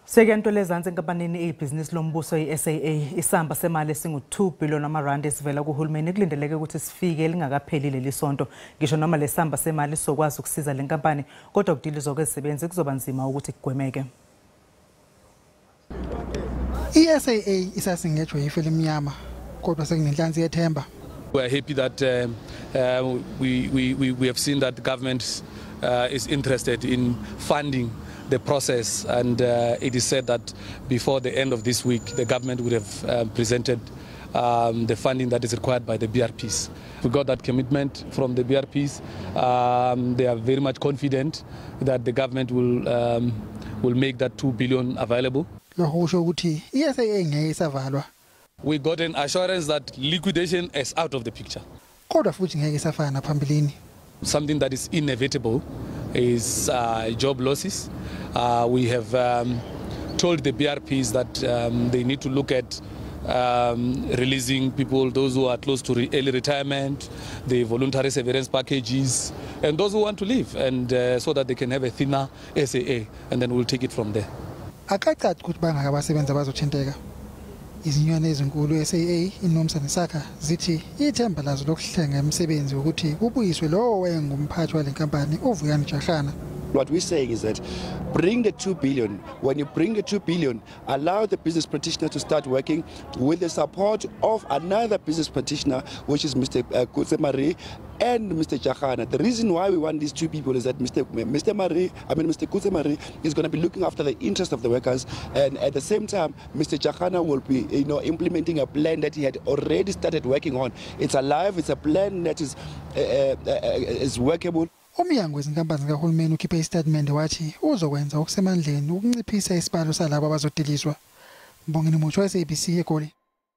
Sekuyantwela ezansi eNkampanini eyibhizinisi lombuso iSAA Isamba semali esinguTwo billion wamarandi esivela kuHulumeni kulindeleke ukuthi sifike lingakapheli lelisonto. Ngisho noma lesamba semali sizokwazi ukusiza leNkampani kodwa ukudilizwa kwezisebenzi kuzoba nzima ukuthi kugwemeke. iSAA isasingejwe ife lemnyama kodwa sekunenhlanzi yethemba. We are happy that we have seen that the government is interested in funding the process, and it is said that before the end of this week the government would have presented the funding that is required by the BRPs. We got that commitment from the BRPs. They are very much confident that the government will make that 2 billion available. We got an assurance that liquidation is out of the picture. Something that is inevitable is job losses. We have told the BRPs that they need to look at releasing people, those who are close to early retirement, the voluntary severance packages, and those who want to leave, and so that they can have a thinner SAA, and then we'll take it from there. Izinyane ezinkulu SAA inomsana sakha zithi ithemba lazo lokuhlenga emsebenzi ukuthi kubuyiswe lo wayengumphathi walenkampani uVuyani Jahana. What we're saying is that bring the 2 billion. When you bring the 2 billion, allow the business practitioner to start working with the support of another business practitioner, which is Mr. Mari and Mr. Jahana. The reason why we want these two people is that Mr. Mari is going to be looking after the interest of the workers, and at the same time, Mr. Jahana will be, implementing a plan that he had already started working on. It's alive. It's a plan that is workable. Umnyango wezinkampani zikaHulumeni ukhiphe istatement wathi uzokwenza okusemandleni ukunciphisa isibalo salabo abazodilizwa. Mbongeni mutsho SABC eGoli.